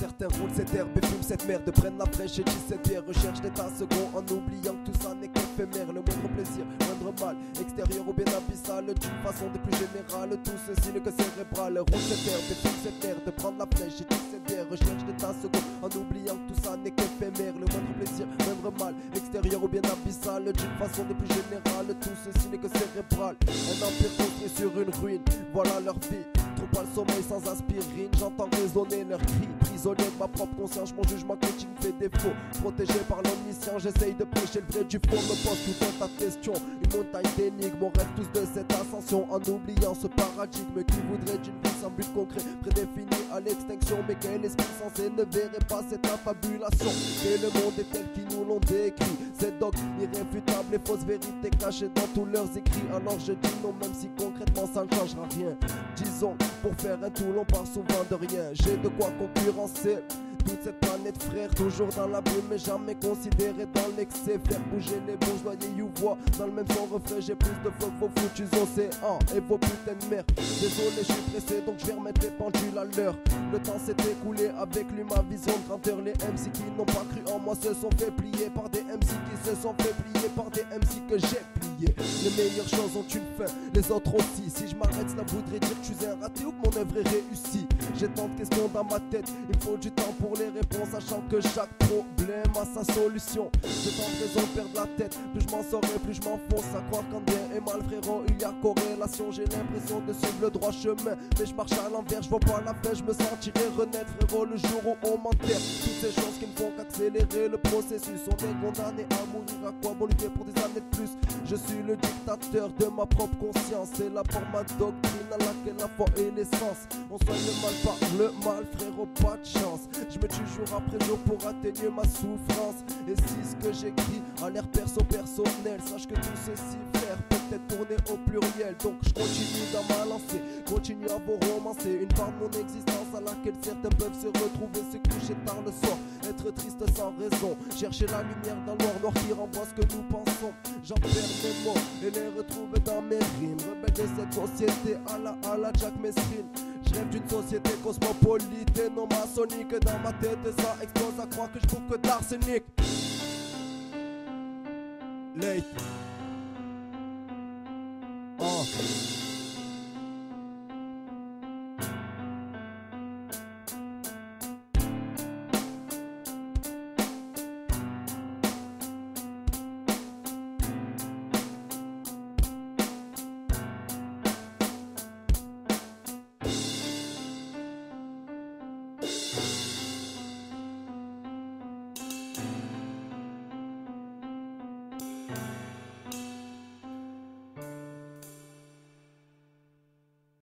Certains roulent cette herbe et fument cette merde, prennent la fraîche et 17 bières, recherchent l'état second en oubliant que tout ça n'est qu'éphémère. Le moindre plaisir, moindre mal, extérieur ou bien abyssal, d'une façon des plus générales, tout ceci n'est que cérébral. Roule cette herbe et fume cette merde, prendre la fraîche et 17 bières, recherche l'état second en oubliant que tout ça n'est qu'éphémère. Le moindre plaisir, moindre mal, extérieur ou bien abyssal, d'une façon des plus générales, tout ceci n'est que cérébral. Un empire construit sur une ruine, voilà leur vie. Trop pas le sommeil sans aspirine, j'entends résonner leurs cris. Prisonnier de ma propre conscience, mon jugement critique fait défaut. Protégé par l'omniscient, j'essaye de prêcher le vrai du faux. Me pose tout un tas de questions, une montagne d'énigmes. On rêve tous de cette ascension en oubliant ce paradigme qui voudrait d'une vie sans but concret, prédéfini à l'extinction. Mais quel esprit censé ne verrait pas cette affabulation? Que le monde est tel qu'ils nous l'ont décrit, ces dogmes irréfutables et fausses vérités cachées dans tous leurs écrits. Alors je dis non, même si concrètement ça ne changera rien. Disons, pour faire un tout, l'on part souvent de rien. J'ai de quoi concurrencer toute cette planète, frère, toujours dans la brume mais jamais considéré dans l'excès. Faire bouger les bourgeois et youvois dans le même son reflet. J'ai plus de flow que vos foutus océans et vos putains de mers. Désolé, je suis pressé donc je vais remettre les pendules à l'heure. Le temps s'est écoulé avec lui, ma vision de grandeur. Les MC qui n'ont pas cru en moi se sont fait plier par des MC qui se sont fait plier par des MC que j'ai pliés. Les meilleures choses ont une fin, les autres aussi. Si je m'arrête, cela voudrait dire que je suis un raté ou que mon œuvre est réussie. J'ai tant de questions dans ma tête, il faut du temps pour les réponses, sachant que chaque problème a sa solution. J'ai tant de raisons de perdre la tête, plus je m'en saurai, plus je m'enfonce à croire qu'en bien et mal, frérot, il y a corrélation. J'ai l'impression de suivre le droit chemin, mais je marche à l'envers, je vois pas la fin, je me sentirai renaître, frérot, le jour où on m'enterre. Toutes ces choses qui ne font qu'accélérer le processus. On est condamné à mourir, à quoi bon lutter pour des années de plus? Je suis le dictateur de ma propre conscience, c'est là pour ma doctrine à laquelle la foi est l'essence. On soigne le mal par le mal, frérot, pas de chance. Je me tue jour après jour pour atténuer ma souffrance. Et si ce que j'écris a l'air personnel, sache que tout ceci, frère, peut être tourné au pluriel. Donc je continue dans ma lancée, continue à vous romancer une part de mon existence à laquelle certains peuvent se retrouver, se coucher tard le soir, être triste sans raison, chercher la lumière dans le noir qui renvoie ce que nous pensons. J'en perds mes mots et les retrouve dans mes rimes. Rebelle de cette société à la Jack Mesrine. Je rêve d'une société cosmopolite et non maçonnique. Dans ma tête ça explose à croire que je trouve que d'arsenic. Late.